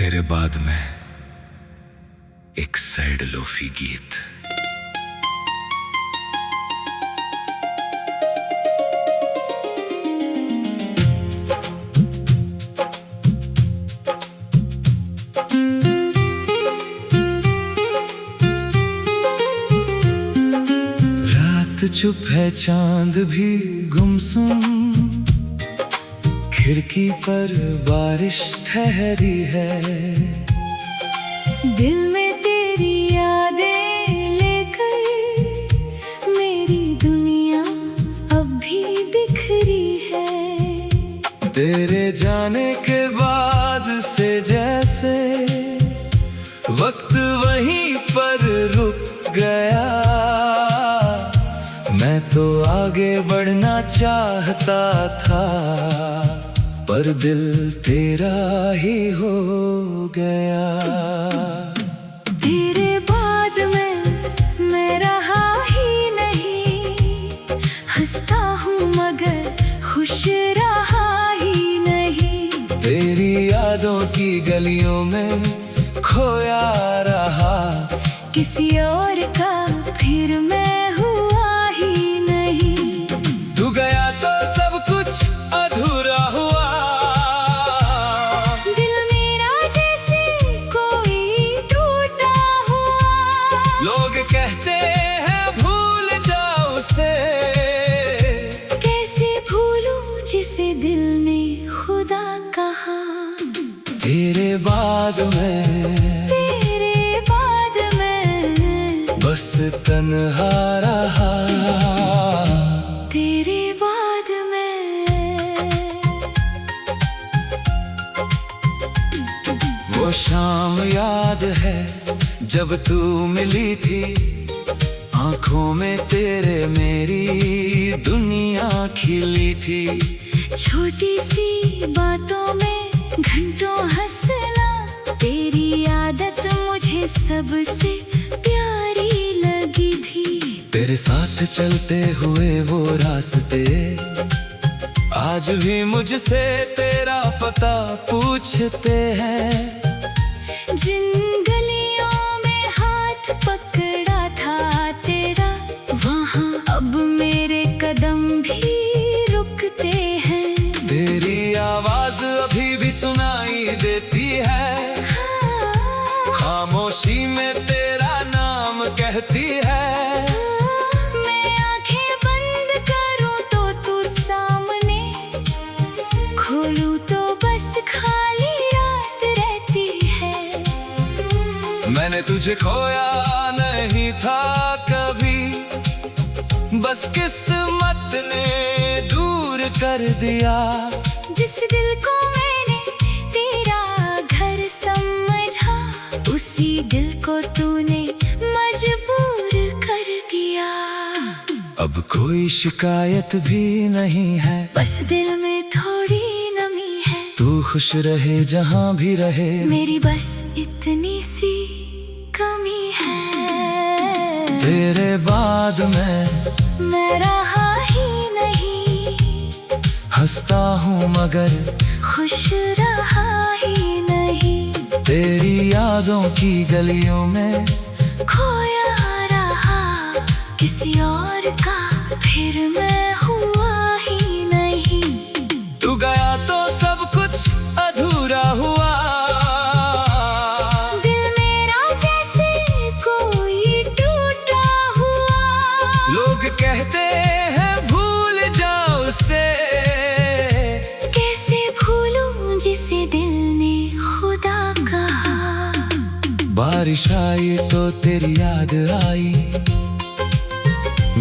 तेरे बाद में एक सैड लोफी गीत। रात चुप है, चांद भी गुमसुम, खिड़की पर बारिश ठहरी है। दिल में तेरी यादें लेकर मेरी दुनिया अब भी बिखरी है। तेरे जाने के बाद से जैसे वक्त वहीं पर रुक गया। मैं तो आगे बढ़ना चाहता था, पर दिल तेरा ही हो गया। तेरे बाद मैं रहा ही नहीं, हंसता हूँ मगर खुश रहा ही नहीं। तेरी यादों की गलियों में खोया रहा, किसी और का फिर मैं हुआ ही नहीं। तू गया तो सब कुछ अधूरा हुआ। दिल मेरा जैसे कोई टूटा हुआ। लोग कहते हैं भूल जाओ उसे, कैसे भूलूं जिसे दिल ने खुदा कहा। तेरे बाद में बस तन्हा रहा। तेरे बाद में वो शाम याद है जब तू मिली थी, आंखों में तेरे मेरी दुनिया खिली थी। छोटी सी बातों में घंटों हंसना, तेरी आदत मुझे सबसे प्यारी लगी थी। तेरे साथ चलते हुए वो रास्ते आज भी मुझसे तेरा पता पूछते हैं। जिन गलियों में हाथ पकड़ा था तेरा, वहाँ अब मेरे कदम भी रुकते हैं। तेरी आवाज अभी भी सुनाई देती है, खामोशी में तेरा नाम कहती है। मैं आंखें बंद करूं तो तू सामने, खोलूं तो बस खाली रात रहती है। मैंने तुझे खोया नहीं था कभी, बस किस्मत ने दूर कर दिया। जिस दिल को मैंने तेरा घर समझा, उसी दिल को तूने मजबूर कर दिया। अब कोई शिकायत भी नहीं है, बस दिल में थोड़ी नमी है। तू खुश रहे जहाँ भी रहे, मेरी बस इतनी सी कमी है। तेरे बाद मैं रहा ही नहीं, हंसता हूँ मगर खुश रहा ही नहीं। तेरी यादों की गलियों में खोया रहा, किसी और का फिर मैं हुआ ही नहीं। तू गया तो सब कुछ अधूरा हुआ। दिल मेरा जैसे कोई टूटा हुआ। लोग कहते हैं भूल जाओ उसे, कैसे भूलूं जिसे दिल ने खुदा कहा। बारिश आई तो तेरी याद आई,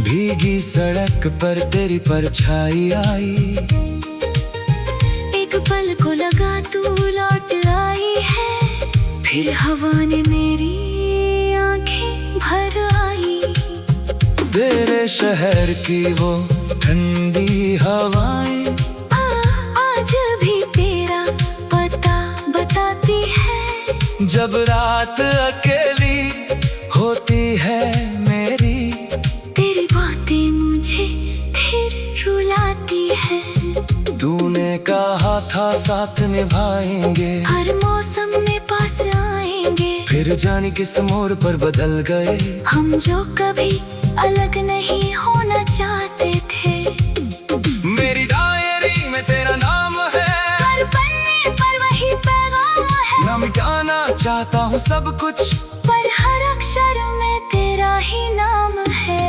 भीगी सड़क पर तेरी परछाई आई। एक पल को लगा तू लौट आई है, फिर हवा ने मेरी आंखें भर आई। तेरे शहर की वो ठंडी हवाएं आज भी तेरा पता बताती है। जब रात अकेली होती है मेरी, तेरी बातें मुझे फिर रुलाती है। तूने कहा था साथ निभाएंगे, हर मौसम में जाएंगे। फिर जाने किस मोड़ पर बदल गए हम जो कभी अलग नहीं होना चाहते थे। मेरी डायरी में तेरा नाम है, हर पन्ने पर वही पैगाम है। ना मिटाना चाहता हूँ सब कुछ, पर हर अक्षर में तेरा ही नाम है।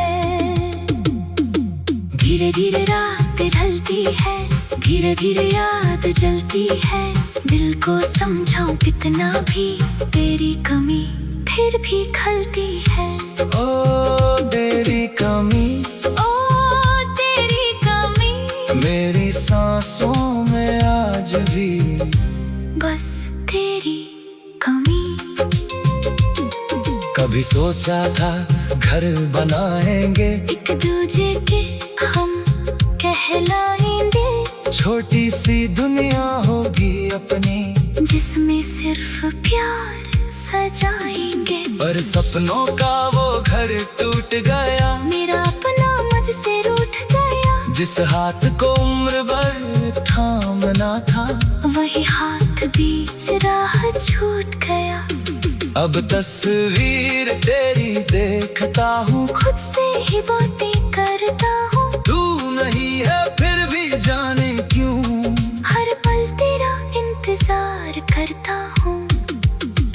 धीरे धीरे रात ढलती है, धीरे धीरे याद जलती है। दिल को समझाऊं कितना भी, तेरी कमी फिर भी खलती है। ओ तेरी कमी, ओ तेरी कमी, मेरी सांसों में आज भी बस तेरी कमी। कभी सोचा था घर बनाएंगे, एक दूजे के हम कहलाएंगे। छोटी सी दुनिया होगी अपनी, जिसमें सिर्फ प्यार सजाएंगे। पर सपनों का वो घर टूट गया, मेरा अपना मुझसे रूठ गया। जिस हाथ को उम्र भर थामना था, वही हाथ बीच राह छूट गया। अब तस्वीर तेरी देखता हूँ, खुद से ही बातें करता हूँ। तू नहीं है फिर भी जाने क्यों, हर पल तेरा इंतजार करता हूँ।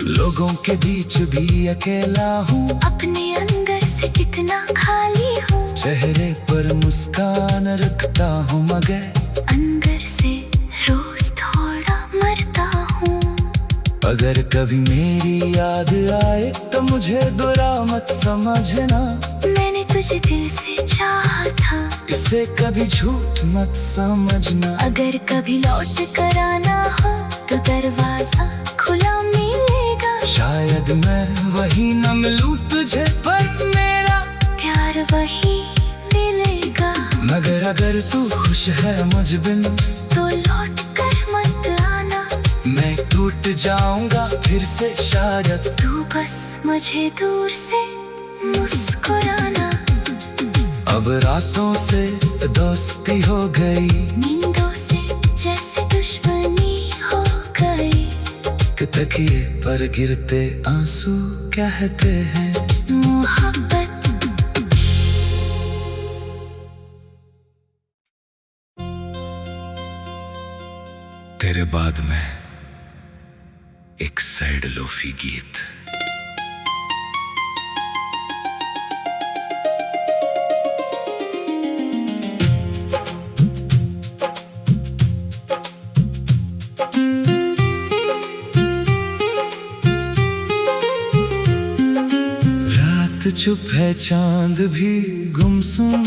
लोगों के बीच भी अकेला हूँ, अपने अंदर से कितना खाली हूँ। चेहरे पर मुस्कान रखता हूँ मगर अंदर से रोज थोड़ा मरता हूँ। अगर कभी मेरी याद आए तो मुझे बुरा मत समझना। मैंने तुझे दिल से चाहा था, इसे कभी झूठ मत समझना। अगर कभी लौट कर आना हो तो दरवाजा खुला मिलेगा। शायद मैं वही न मिलूं तुझे, पर मेरा प्यार वही मिलेगा। मगर अगर तू खुश है मुझ बिन, तो लौट कर मत आना। मैं टूट जाऊंगा फिर से शायद, तू बस मुझे दूर से मुस्कुराना। अब रातों से दोस्ती हो गई, नींदों से जैसे दुश्मनी हो गई। कि तकिए पर गिरते आंसू कहते हैं मोहब्बत। तेरे बाद में एक सैड लोफी गीत। रात चुप है चांद भी गुमसुम,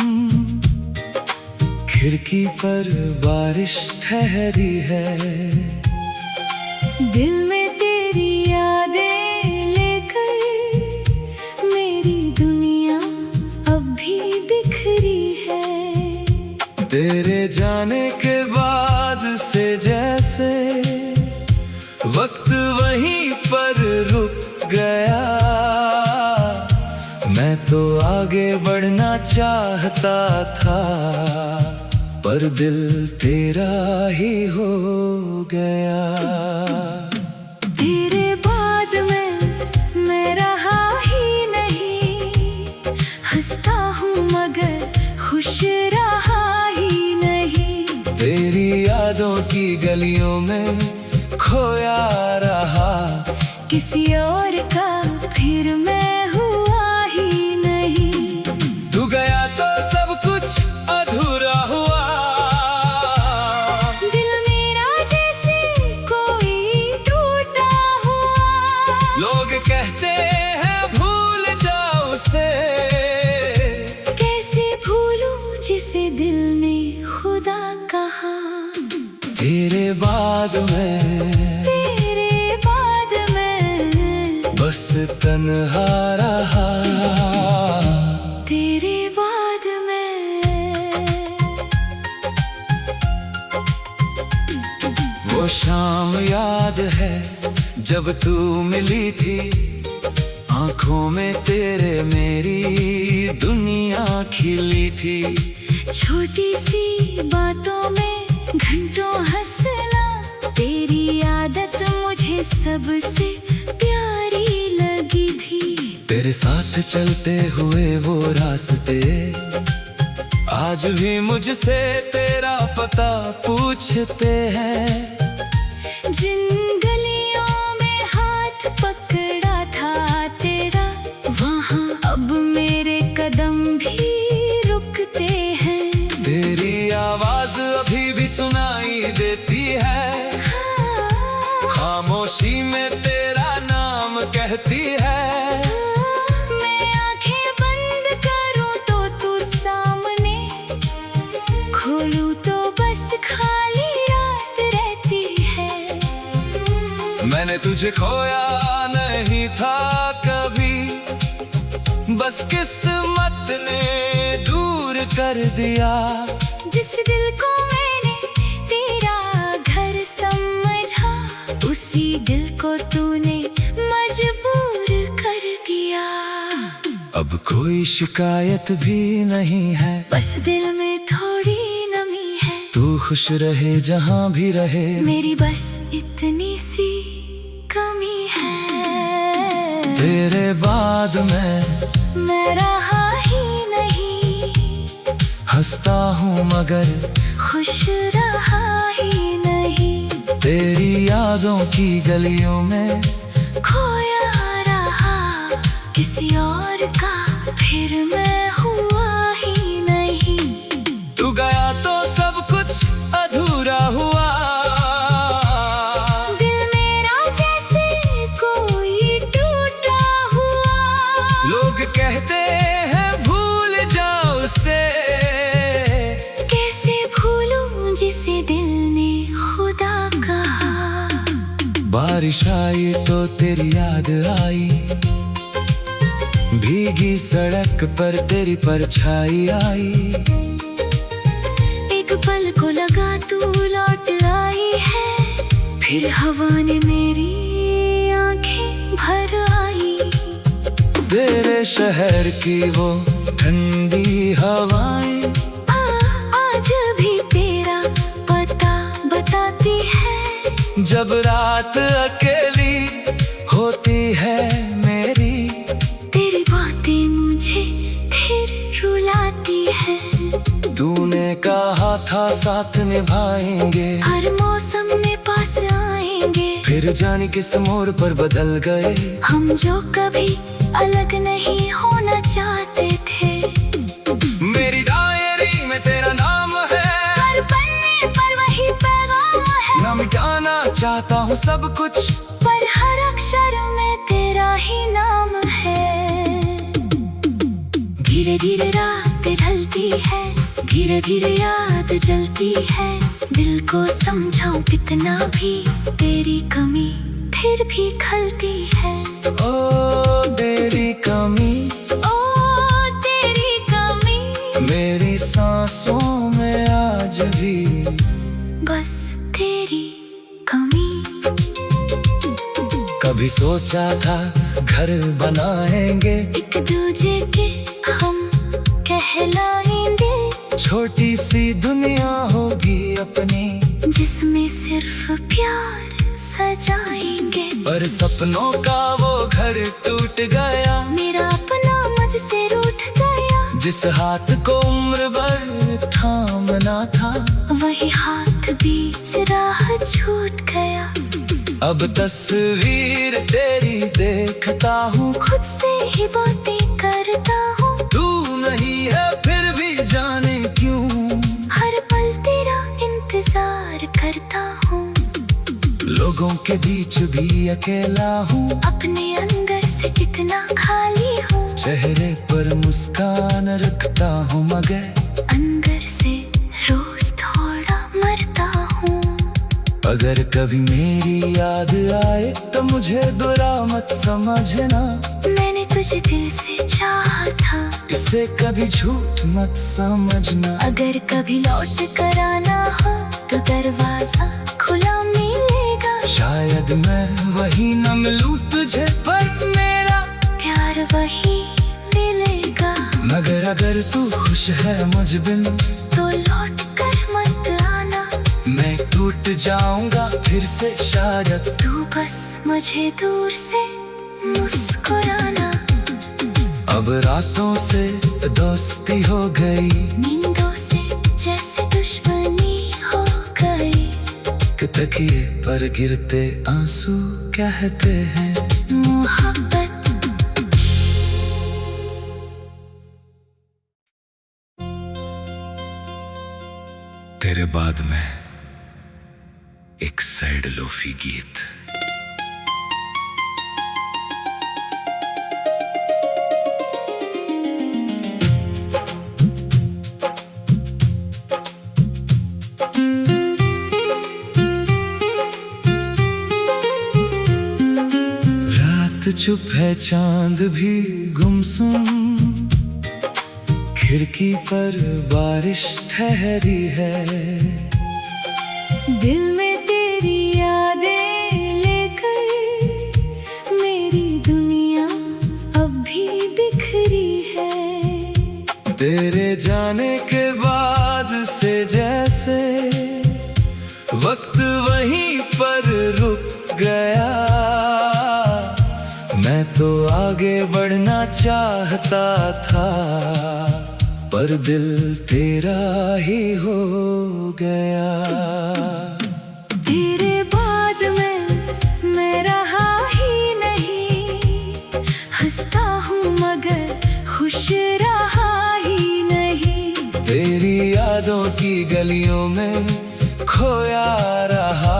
खिड़की पर बारिश ठहरी है। दिल में तेरी यादें लेकर मेरी दुनिया अब भी बिखरी है। तेरे जाने के बाद से जैसे वक्त वहीं पर रुक गया। मैं तो आगे बढ़ना चाहता था, पर दिल तेरा ही हो गया। तेरे बाद मैं रहा ही नहीं, हंसता हूँ मगर खुश रहा ही नहीं। तेरी यादों की गलियों में खोया रहा, किसी और का फिर मैं हुआ ही नहीं। तू गया तो सब कुछ अधूरा हुआ। दिल मेरा जैसे कोई टूटा हुआ। लोग कहते हैं भूल जाओ उसे, कैसे भूलूं जिसे दिल ने खुदा कहा। तेरे बाद में बस तन्हा रहा। तेरे बाद में वो शाम याद है जब तू मिली थी, आंखों में तेरे मेरी दुनिया खिली थी। छोटी सी बातों में घंटों हंसना, तेरी आदत मुझे सबसे प्यारी तेरे साथ चलते हुए वो रास्ते आज भी मुझसे तेरा पता पूछते हैं। जिन गलियों में हाथ पकड़ा था तेरा, वहाँ अब मेरे कदम भी रुकते हैं। तेरी आवाज अभी भी सुनाई देती है, खामोशी में तेरा नाम कहती है। मैं आंखें बंद करूं तो तू सामने, खोलूं तो बस खाली रात रहती है। मैंने तुझे खोया नहीं था कभी, बस किस्मत ने दूर कर दिया। जिस दिल को मैंने तेरा घर समझा, उसी दिल को तूने मजबूर कर दिया। अब कोई शिकायत भी नहीं है, बस दिल में थोड़ी नमी है। तू खुश रहे जहाँ भी रहे, मेरी बस इतनी सी कमी है। तेरे बाद मैं रहा ही नहीं, हंसता हूँ मगर खुश रहा ही नहीं। तेरी यादों की गलियों में खोया रहा किसी और का, फिर मैं हुआ ही नहीं। तू गया तो सब कुछ अधूरा हुआ, दिल मेरा जैसे कोई टूटा हुआ। लोग कहते हैं भूल जाओ उसे, कैसे भूलूं जिसे दिल ने खुदा कहा। बारिश आई तो तेरी याद आई, भीगी सड़क पर तेरी परछाई आई। एक पल को लगा तू लौट आई है, फिर हवा ने मेरी आंखें भर आई। तेरे शहर की वो ठंडी हवाएं आज भी तेरा पता बताती है। जब रात अकेली होती है मेरी, तेरी बातें मुझे फिर रुलाती है। तूने कहा था साथ निभाएंगे, हर मौसम में पास आएंगे। फिर जाने किस मोड़ पर बदल गए, हम जो कभी अलग नहीं होना चाहते थे। मेरी डायरी में तेरा नाम है, हर पन्ने पर वही पैगाम है। न मिटाना चाहता हूँ सब कुछ, पर हर अक्षर में तेरा ही नाम है। धीरे धीरे रात ढलती है, धीरे धीरे याद जलती है। दिल को समझाऊं कितना भी, तेरी कमी फिर भी खलती है। ओ तेरी कमी, ओ तेरी कमी, मेरी सांसों में आज भी बस तेरी कमी। कभी सोचा था घर बनाएंगे, एक दूजे के हम कहलाएंगे। छोटी सी दुनिया होगी अपनी, जिसमें सिर्फ प्यार सजाएंगे। पर सपनों का वो घर टूट गया, मेरा अपना मुझसे रूठ गया। जिस हाथ को उम्र भर थामना था, वही हाथ बीच राह छूट गया। अब तस्वीर तेरी देखता हूँ, खुद से ही बातें करता हूँ। तू नहीं है फिर भी जाने क्यों, हर पल तेरा इंतजार करता हूँ। लोगों के बीच भी अकेला हूँ, अपने अंदर से कितना खाली हूँ। चेहरे पर मुस्कान रखता हूँ मगर अंदर से रोज थोड़ा मरता हूँ। अगर कभी मेरी याद आए तो मुझे बुरा मत समझना, मैंने तुझे दिल से चाहा था। इसे कभी झूठ मत समझना। अगर कभी लौट कर आना हो तो दरवाजा खुला मिलेगा। शायद मैं वही न मिलूं तुझे, पर मेरा प्यार वही मिलेगा। मगर अगर तू खुश है मुझ बिन, तो लौट कर मत आना। मैं टूट जाऊंगा फिर से शायद, तू बस मुझे दूर से मुस्कुराना। अब रातों से दोस्ती हो गई, नींदों से जैसे दुश्मनी हो गई। कि तकिए पर गिरते आंसू कहते हैं मोहब्बत। तेरे बाद में एक सैड लोफी गीत। रात चुप है, चांद भी गुमसुम, खिड़की पर बारिश ठहरी है। दिल में तेरी यादें लेकर मेरी दुनिया अब भी बिखरी है। तेरे जाने के बाद से जैसे वक्त वहीं पर रुक गया। मैं तो आगे बढ़ना चाहता था, पर दिल तेरा ही हो गया। तेरे बाद मैं रहा ही नहीं, हंसता हूँ मगर खुश रहा ही नहीं। तेरी यादों की गलियों में खोया रहा,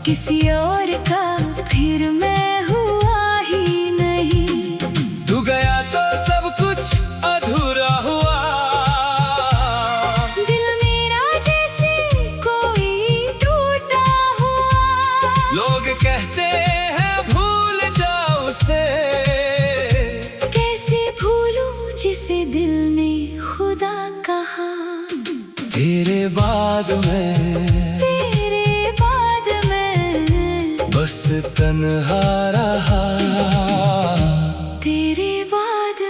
किसी और का फिर मैं हुआ ही नहीं। तू गया तो सब कुछ अधूरा हुआ। दिल मेरा जैसे कोई टूटा हुआ। लोग कहते हैं भूल जाओ उसे, कैसे भूलूं जिसे दिल ने खुदा कहा। तेरे बाद मैं बस तन्हा रहा। तेरे बाद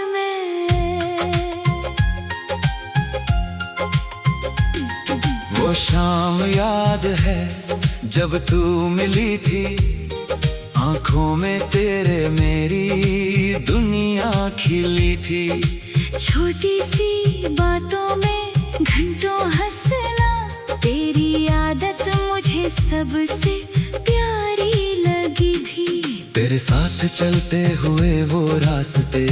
वो शाम याद है जब तू मिली थी, आंखों में तेरे मेरी दुनिया खिली थी। छोटी सी बातों में घंटों हंसना, तेरी आदत मुझे सबसे प्यारी लगी थी। तेरे साथ चलते हुए वो रास्ते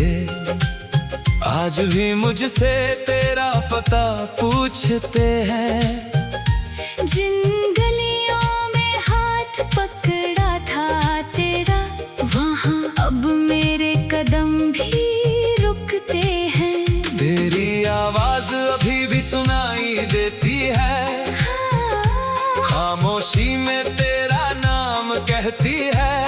आज भी मुझसे तेरा पता पूछते हैं। जिन गलियों में हाथ पकड़ा था तेरा, वहाँ अब मेरे कदम भी रुकते हैं। तेरी आवाज अभी भी सुनाई देती है, खामोशी में तेरा नाम कहती है।